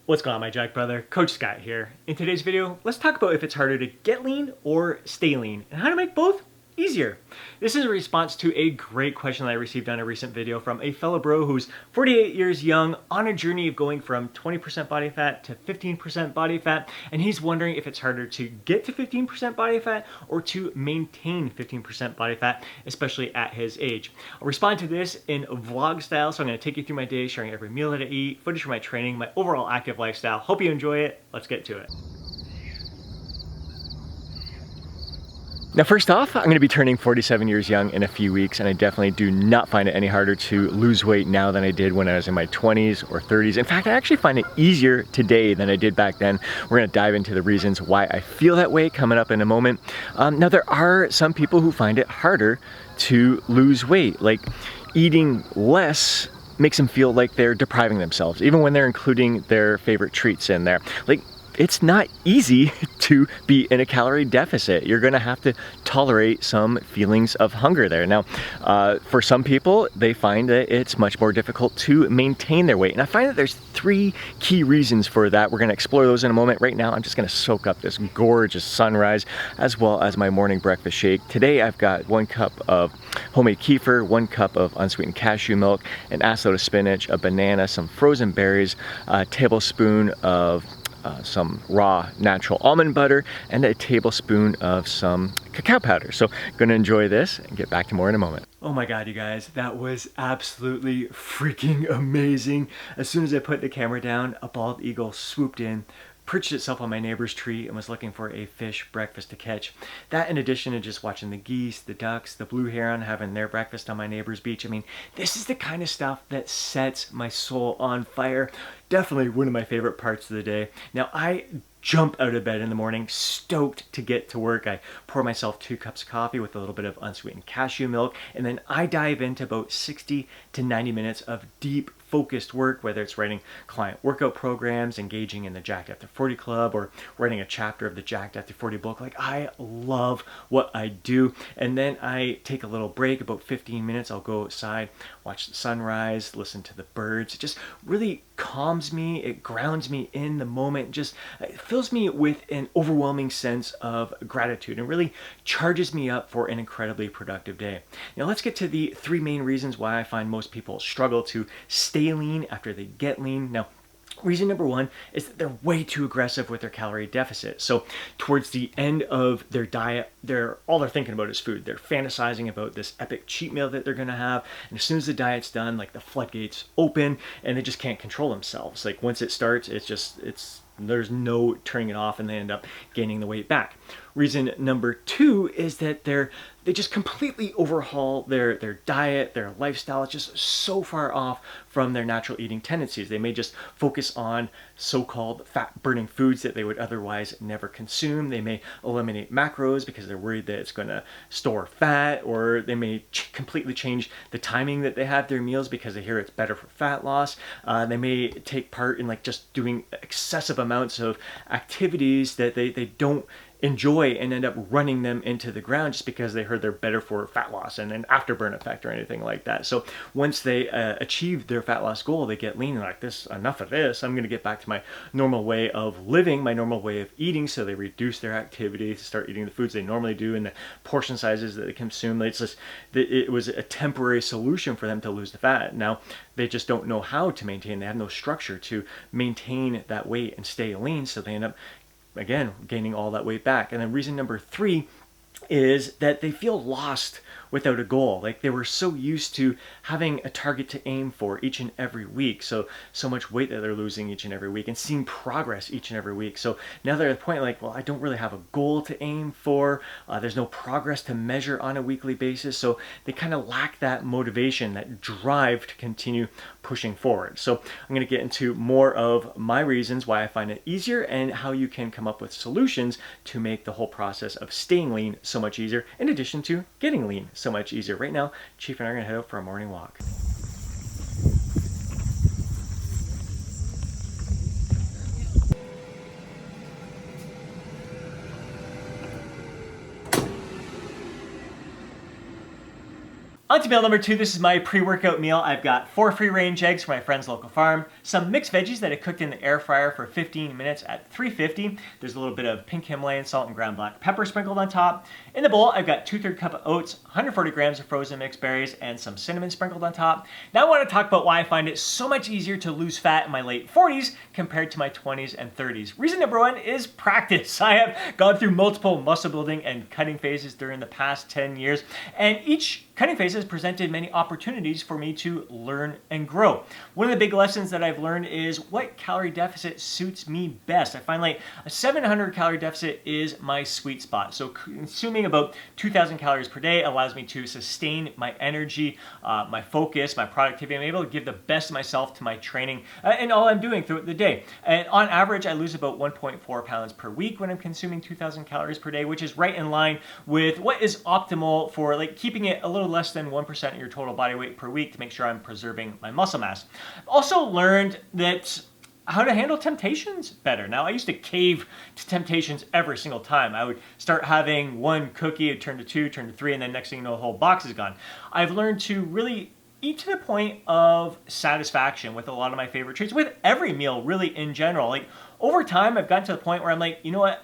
What's going on, my Jack brother? Coach Scott here. In today's video, let's talk about if it's harder to get lean or stay lean and how to make both easier. This is a response to a great question that I received on a recent video from a fellow bro who's 48 years young, on a journey of going from 20% body fat to 15% body fat, and he's wondering if it's harder to get to 15% body fat or to maintain 15% body fat, especially at his age. I'll respond to this in vlog style, so I'm going to take you through my day, sharing every meal that I eat, footage from my training, my overall active lifestyle. Hope you enjoy it. Let's get to it. Now, first off, I'm going to be turning 47 years young in a few weeks, and I definitely do not find it any harder to lose weight now than I did when I was in my 20s or 30s. In fact, I actually find it easier today than I did back then. We're going to dive into the reasons why I feel that way coming up in a moment. Now, there are some people who find it harder to lose weight, like eating less makes them feel like they're depriving themselves, even when they're including their favorite treats in there. Like, it's not easy to be in a calorie deficit. You're gonna have to tolerate some feelings of hunger there. Now, for some people, they find that it's much more difficult to maintain their weight. And I find that there's three key reasons for that. We're gonna explore those in a moment. Right now, I'm just gonna soak up this gorgeous sunrise as well as my morning breakfast shake. Today, I've got 1 cup of homemade kefir, 1 cup of unsweetened cashew milk, an assload of spinach, a banana, some frozen berries, a tablespoon of some raw natural almond butter, and a tablespoon of some cacao powder. So gonna enjoy this and get back to more in a moment. Oh my God, you guys, that was absolutely freaking amazing. As soon as I put the camera down, a bald eagle swooped in, perched itself on my neighbor's tree, and was looking for a fish breakfast to catch. That, in addition to just watching the geese, the ducks, the blue heron having their breakfast on my neighbor's beach. I mean, this is the kind of stuff that sets my soul on fire. Definitely one of my favorite parts of the day. Now, I jump out of bed in the morning stoked to get to work. I pour myself 2 cups of coffee with a little bit of unsweetened cashew milk, and then I dive into about 60 to 90 minutes of deep focused work, whether it's writing client workout programs, engaging in the Jacked After 40 Club, or writing a chapter of the Jacked After 40 book. Like, I love what I do. And then I take a little break, about 15 minutes. I'll go outside, watch the sunrise, listen to the birds. It just really calms me. It grounds me in the moment. Just it fills me with an overwhelming sense of gratitude and really charges me up for an incredibly productive day. Now, let's get to the 3 main reasons why I find most people struggle to stay lean after they get lean. Now, reason number 1 is that they're way too aggressive with their calorie deficit. So towards the end of their diet, all they're thinking about is food. They're fantasizing about this epic cheat meal that they're gonna have. And as soon as the diet's done, like, the floodgates open and they just can't control themselves. Like, once it starts, there's no turning it off, and they end up gaining the weight back. Reason number 2 is that they just completely overhaul their diet, their lifestyle. It's just so far off from their natural eating tendencies. They may just focus on so-called fat-burning foods that they would otherwise never consume. They may eliminate macros because they're worried that it's going to store fat, or they may completely change the timing that they have their meals because they hear it's better for fat loss. They may take part in, like, just doing excessive amounts of activities that they don't enjoy and end up running them into the ground just because they heard they're better for fat loss and an afterburn effect or anything like that. So once they achieve their fat loss goal, they get lean, like, this, enough of this. I'm going to get back to my normal way of living, my normal way of eating. So they reduce their activity, start eating the foods they normally do and the portion sizes that they consume. It's just, it was a temporary solution for them to lose the fat. Now they just don't know how to maintain. They have no structure to maintain that weight and stay lean. So they end up, again, gaining all that weight back. And then reason number 3 is that they feel lost without a goal. Like, they were so used to having a target to aim for each and every week. So much weight that they're losing each and every week and seeing progress each and every week. So now they're at the point, like, well, I don't really have a goal to aim for. There's no progress to measure on a weekly basis. So they kind of lack that motivation, that drive to continue pushing forward. So I'm going to get into more of my reasons why I find it easier and how you can come up with solutions to make the whole process of staying lean so much easier, in addition to getting lean so much easier. Right now, Chief and I are going to head out for a morning walk. On to meal number 2. This is my pre-workout meal. I've got 4 free-range eggs from my friend's local farm, some mixed veggies that I cooked in the air fryer for 15 minutes at 350. There's a little bit of pink Himalayan salt and ground black pepper sprinkled on top. In the bowl, I've got 2/3 cup of oats, 140 grams of frozen mixed berries, and some cinnamon sprinkled on top. Now I want to talk about why I find it so much easier to lose fat in my late 40s compared to my 20s and 30s. Reason number 1 is practice. I have gone through multiple muscle building and cutting phases during the past 10 years, and each cutting phase has presented many opportunities for me to learn and grow. One of the big lessons that I've learned is what calorie deficit suits me best. I find like a 700 calorie deficit is my sweet spot. So consuming about 2,000 calories per day allows me to sustain my energy, my focus, my productivity. I'm able to give the best of myself to my training and all I'm doing throughout the day. And on average, I lose about 1.4 pounds per week when I'm consuming 2,000 calories per day, which is right in line with what is optimal for like keeping it a little less than 1% of your total body weight per week to make sure I'm preserving my muscle mass. I've also learned that how to handle temptations better. Now, I used to cave to temptations every single time. I would start having one cookie, it'd turn to 2, turn to 3, and then next thing you know, the whole box is gone. I've learned to really eat to the point of satisfaction with a lot of my favorite treats, with every meal really in general. Like over time, I've gotten to the point where I'm like, you know what,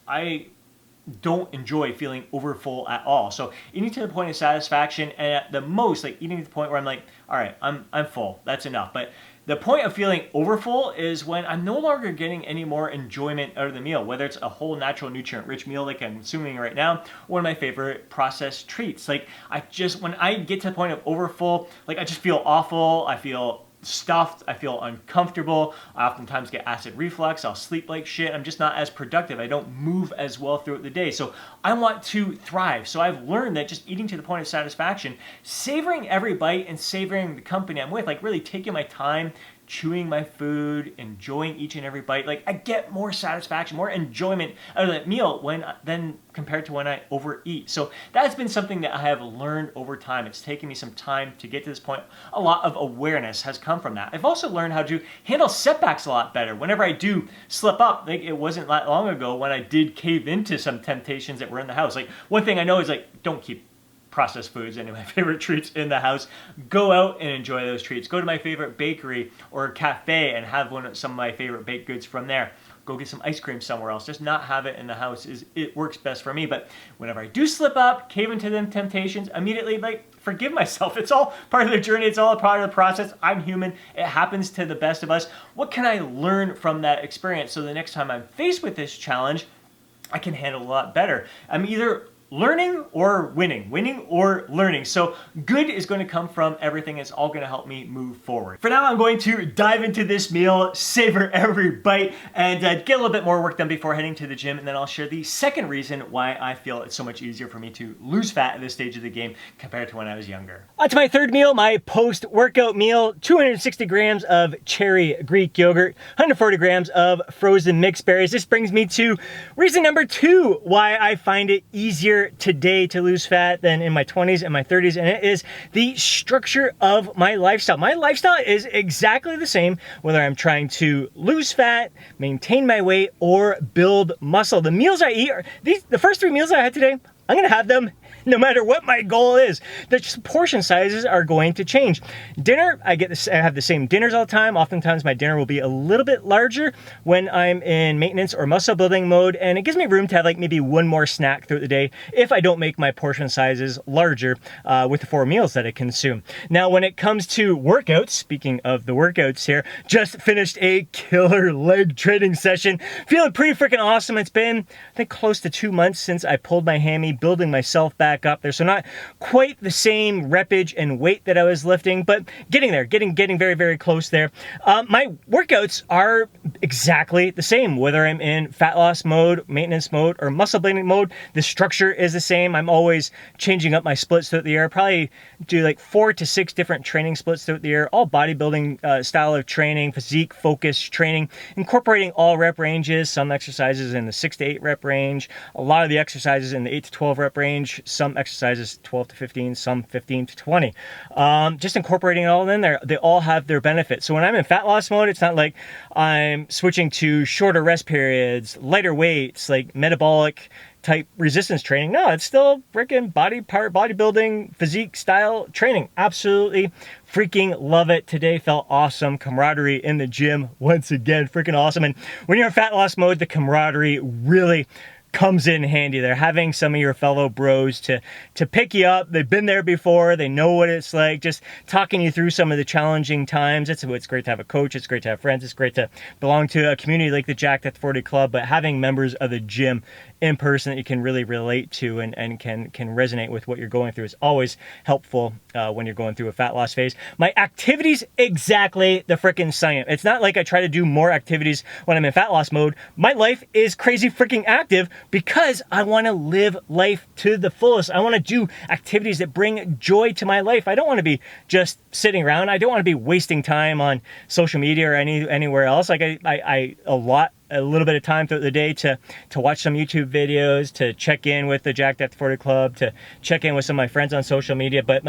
I don't enjoy feeling overfull at all. So eating to the point of satisfaction, and at the most, like eating to the point where I'm like, all right, I'm full, that's enough. But the point of feeling overfull is when I'm no longer getting any more enjoyment out of the meal, whether it's a whole natural nutrient-rich meal like I'm consuming right now, one of my favorite processed treats. Like when I get to the point of overfull, like I just feel awful, I feel stuffed, I feel uncomfortable, I oftentimes get acid reflux, I'll sleep like shit, I'm just not as productive, I don't move as well throughout the day. So I want to thrive. So I've learned that just eating to the point of satisfaction, savoring every bite and savoring the company I'm with, like really taking my time, chewing my food, enjoying each and every bite, like I get more satisfaction, more enjoyment out of that meal than compared to when I overeat. So that's been something that I have learned over time. It's taken me some time to get to this point. A lot of awareness has come from that. I've also learned how to handle setbacks a lot better. Whenever I do slip up, like it wasn't that long ago when I did cave into some temptations that were in the house. Like one thing I know is like, don't keep processed foods, any of my favorite treats in the house. Go out and enjoy those treats. Go to my favorite bakery or cafe and have some of my favorite baked goods from there. Go get some ice cream somewhere else. Just not have it in the house. It works best for me. But whenever I do slip up, cave into them temptations, immediately like forgive myself. It's all part of the journey. It's all a part of the process. I'm human. It happens to the best of us. What can I learn from that experience so the next time I'm faced with this challenge, I can handle a lot better? I'm either learning or winning or learning. So good is going to come from everything. It's all going to help me move forward. For now, I'm going to dive into this meal, savor every bite, and get a little bit more work done before heading to the gym. And then I'll share the second reason why I feel it's so much easier for me to lose fat at this stage of the game compared to when I was younger. On to my third meal, my post-workout meal, 260 grams of cherry Greek yogurt, 140 grams of frozen mixed berries. This brings me to reason number 2 why I find it easier today to lose fat than in my 20s and my 30s, and it is the structure of my lifestyle. My lifestyle is exactly the same whether I'm trying to lose fat, maintain my weight, or build muscle. The meals I eat are the first 3 meals I had today, I'm gonna have them no matter what my goal is. The portion sizes are going to change. Dinner, I have the same dinners all the time. Oftentimes my dinner will be a little bit larger when I'm in maintenance or muscle building mode, and it gives me room to have like maybe one more snack throughout the day if I don't make my portion sizes larger with the 4 meals that I consume. Now, when it comes to workouts, speaking of the workouts here, just finished a killer leg training session. Feeling pretty freaking awesome. It's been, I think, close to 2 months since I pulled my hammy, building myself back up there. So not quite the same reppage and weight that I was lifting, but getting there, getting very, very close there. My workouts are exactly the same, whether I'm in fat loss mode, maintenance mode, or muscle building mode. The structure is the same. I'm always changing up my splits throughout the year. Probably do like 4 to 6 different training splits throughout the year, all bodybuilding style of training, physique focused training, incorporating all rep ranges, some exercises in the 6 to 8 rep range, a lot of the exercises in the 8 to 12 rep range, some exercises 12 to 15, some 15 to 20. Just incorporating it all in there. They all have their benefits. So when I'm in fat loss mode, it's not like I'm switching to shorter rest periods, lighter weights, like metabolic type resistance training. No, it's still freaking body part, bodybuilding, physique style training. Absolutely freaking love it. Today felt awesome. Camaraderie in the gym once again, freaking awesome. And when you're in fat loss mode, the camaraderie really comes in handy there. Having some of your fellow bros to pick you up. They've been there before. They know what it's like. Just talking you through some of the challenging times. It's great to have a coach. It's great to have friends. It's great to belong to a community like the Jacked at 40 Club. But having members of the gym in person that you can really relate to and can resonate with what you're going through is always helpful when you're going through a fat loss phase. My activities, exactly the freaking same. It's not like I try to do more activities when I'm in fat loss mode. My life is crazy freaking active because I want to live life to the fullest. I want to do activities that bring joy to my life. I don't want to be just sitting around. I don't want to be wasting time on social media or anywhere else. Like a little bit of time throughout the day to watch some YouTube videos, to check in with the Jacked at 40 Club, to check in with some of my friends on social media, but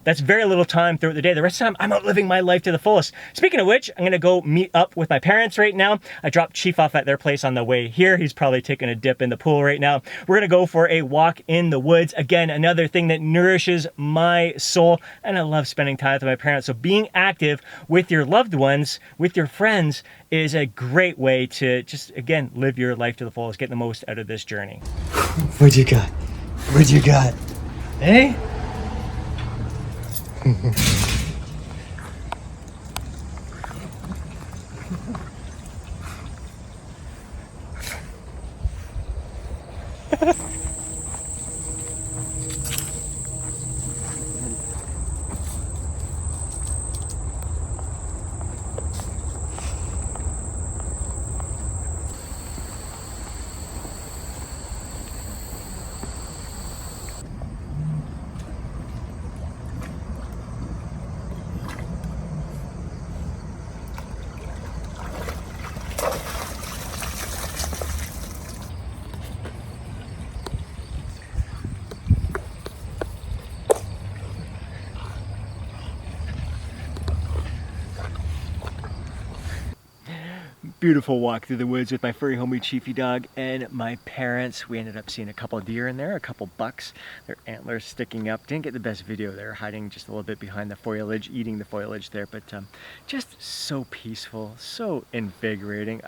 that's very little time throughout the day. The rest of the time, I'm out living my life to the fullest. Speaking of which, I'm gonna go meet up with my parents right now. I dropped Chief off at their place on the way here. He's probably taking a dip in the pool right now. We're gonna go for a walk in the woods. Again, another thing that nourishes my soul, and I love spending time with my parents. So being active with your loved ones, with your friends, is a great way to just, again, live your life to the fullest, get the most out of this journey. What you got? What you got? Hey? Beautiful walk through the woods with my furry homie Chiefy dog and my parents. We ended up seeing a couple of deer in there, a couple bucks, their antlers sticking up. Didn't get the best video there, hiding just a little bit behind the foliage, eating the foliage there, but just so peaceful, so invigorating.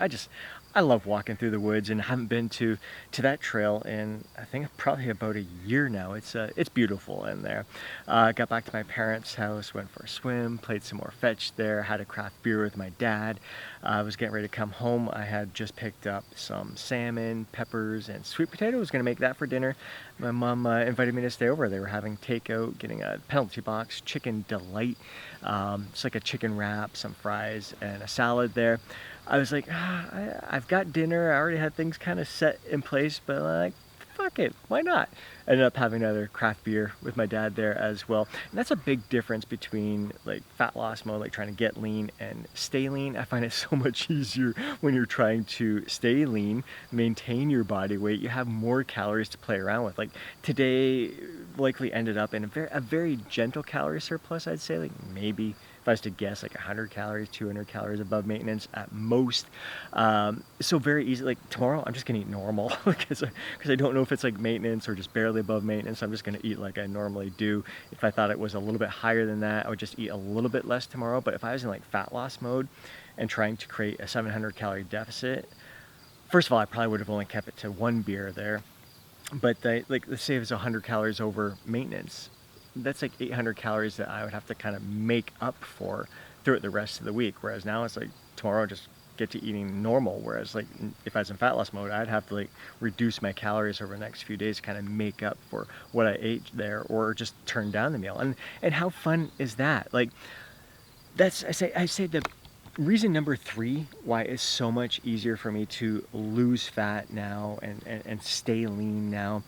I love walking through the woods and haven't been to that trail in, I think, probably about a year now. It's beautiful in there. Got back to my parents' house, went for a swim, played some more fetch there, had a craft beer with my dad. I was getting ready to come home. I had just picked up some salmon, peppers, and sweet potato. I was gonna make that for dinner. My mom invited me to stay over. They were having takeout, getting a penalty box, chicken delight. It's like a chicken wrap, some fries, and a salad there. I was like, I've got dinner. I already had things kind of set in place, but like, fuck it, why not? Ended up having another craft beer with my dad there as well. And that's a big difference between like fat loss mode, like trying to get lean and stay lean. I find it so much easier when you're trying to stay lean, maintain your body weight. You have more calories to play around with. Like today likely ended up in a very gentle calorie surplus, I'd say, like maybe, if I was to guess, like 100 calories, 200 calories above maintenance at most. So very easy. Like tomorrow, I'm just gonna eat normal because I don't know if it's like maintenance or just barely above maintenance. I'm just gonna eat like I normally do. If I thought it was a little bit higher than that, I would just eat a little bit less tomorrow. But if I was in like fat loss mode and trying to create a 700 calorie deficit, first of all, I probably would have only kept it to one beer there. But like, let's say it was 100 calories over maintenance. That's like 800 calories that I would have to kind of make up for throughout the rest of the week. Whereas now it's like tomorrow just get to eating normal. Whereas like if I was in fat loss mode, I'd have to like reduce my calories over the next few days to kind of make up for what I ate there, or just turn down the meal. And how fun is that? Like that's, I say the reason number 3 why it's so much easier for me to lose fat now and stay lean now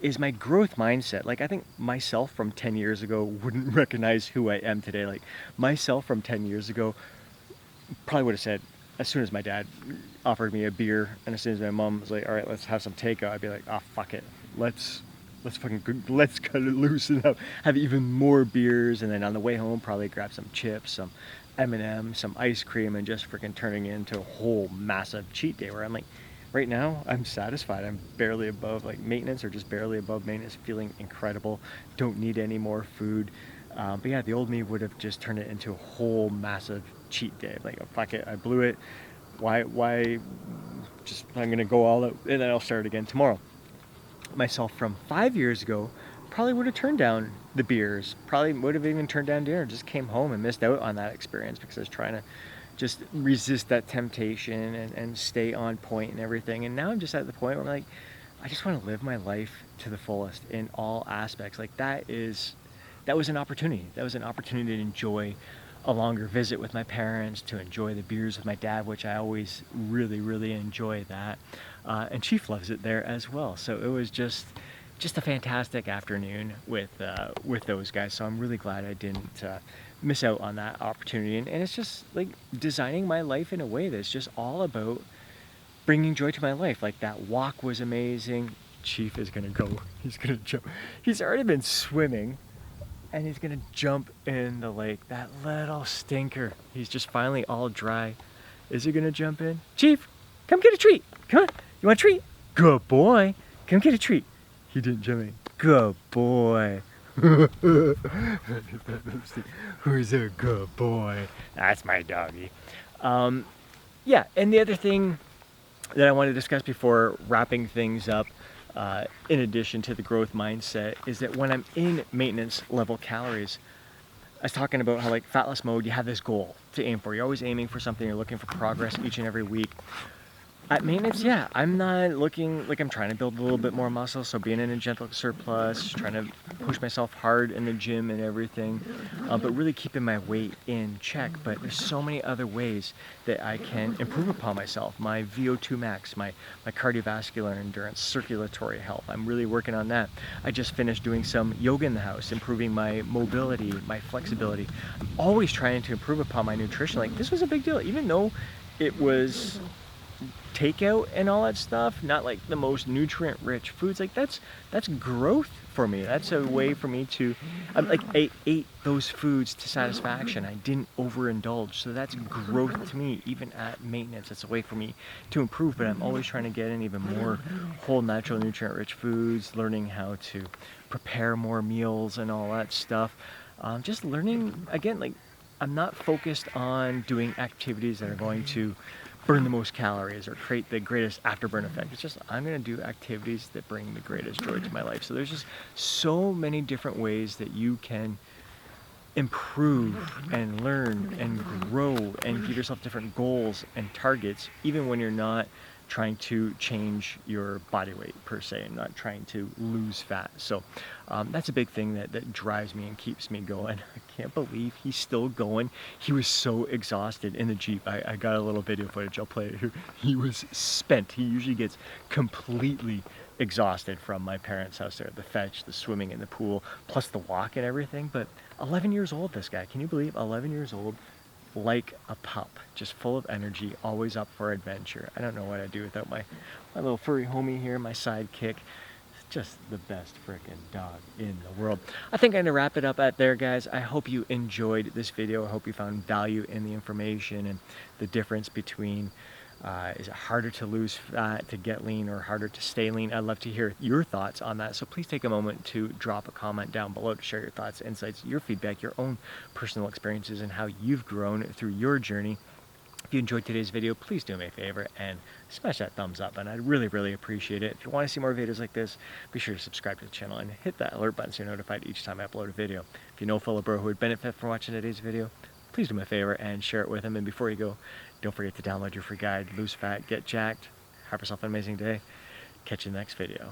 is my growth mindset. Like I think myself from 10 years ago wouldn't recognize who I am today. Like myself from 10 years ago probably would have said, as soon as my dad offered me a beer and as soon as my mom was like, all right, let's have some takeout, I'd be like, oh, fuck it. Let's kind of loosen up, have even more beers, and then on the way home probably grab some chips, some M&M, some ice cream, and just freaking turning it into a whole massive cheat day where I'm like, right now I'm satisfied. I'm barely above like maintenance, or just barely above maintenance, feeling incredible. Don't need any more food. But yeah, the old me would have just turned it into a whole massive cheat day. Like, oh, fuck it, I blew it. Why? Just, I'm gonna go all out, and then I'll start again tomorrow. Myself from 5 years ago probably would have turned down the beers, probably would have even turned down dinner, just came home and missed out on that experience because I was trying to just resist that temptation and stay on point and everything. And now I'm just at the point where I'm like, I just want to live my life to the fullest in all aspects. Like, that was an opportunity. That was an opportunity to enjoy a longer visit with my parents, to enjoy the beers with my dad, which I always really enjoy that. And Chief loves it there as well. So it was just a fantastic afternoon with those guys. So I'm really glad I didn't miss out on that opportunity. And it's just like designing my life in a way that's just all about bringing joy to my life. Like, that walk was amazing. Chief is gonna go. He's gonna jump. He's already been swimming, and he's gonna jump in the lake. That little stinker. He's just finally all dry. Is he gonna jump in? Chief, come get a treat. Come on. You want a treat? Good boy. Come get a treat. He didn't jump in. Good boy. Who's a good boy? That's my doggy. Yeah, and the other thing that I want to discuss before wrapping things up, in addition to the growth mindset, is that when I'm in maintenance level calories, I was talking about how, like, fat loss mode, you have this goal to aim for. You're always aiming for something. You're looking for progress each and every week. At maintenance, yeah, I'm not looking like I'm trying to build a little bit more muscle, so being in a gentle surplus, trying to push myself hard in the gym and everything, but really keeping my weight in check. But there's so many other ways that I can improve upon myself. My VO2 max, my cardiovascular endurance, circulatory health, I'm really working on that. I just finished doing some yoga in the house, improving my mobility, my flexibility. I'm always trying to improve upon my nutrition. Like, this was a big deal, even though it was takeout and all that stuff, not like the most nutrient rich foods. Like, that's growth for me. That's a way for me to, I ate those foods to satisfaction. I didn't overindulge, so that's growth to me. Even at maintenance, it's a way for me to improve. But I'm always trying to get in even more whole, natural, nutrient rich foods, learning how to prepare more meals and all that stuff. Just learning, again, like, I'm not focused on doing activities that are going to burn the most calories or create the greatest afterburn effect. It's just, I'm going to do activities that bring the greatest joy to my life. So there's just so many different ways that you can improve and learn and grow and give yourself different goals and targets, even when you're not trying to change your body weight per se, and not trying to lose fat. So that's a big thing that drives me and keeps me going. I can't believe he's still going. He was so exhausted in the Jeep. I got a little video footage, I'll play it here. He was spent. He usually gets completely exhausted from my parents' house there, the fetch, the swimming in the pool, plus the walk and everything. But 11 years old, this guy, can you believe? 11 years old, like a pup, just full of energy, always up for adventure. I don't know what I'd do without my little furry homie here, my sidekick. Just the best freaking dog in the world. I think I'm gonna wrap it up at there, guys. I hope you enjoyed this video. I hope you found value in the information and the difference between is it harder to lose fat, to get lean, or harder to stay lean? I'd love to hear your thoughts on that. So please take a moment to drop a comment down below to share your thoughts, insights, your feedback, your own personal experiences, and how you've grown through your journey. If you enjoyed today's video, please do me a favor and smash that thumbs up, and I'd really appreciate it. If you want to see more videos like this, be sure to subscribe to the channel and hit that alert button so you're notified each time I upload a video. If you know a fellow bro who would benefit from watching today's video, please do me a favor and share it with him. And before you go, don't forget to download your free guide, Lose Fat, Get Jacked. Have yourself an amazing day. Catch you in the next video.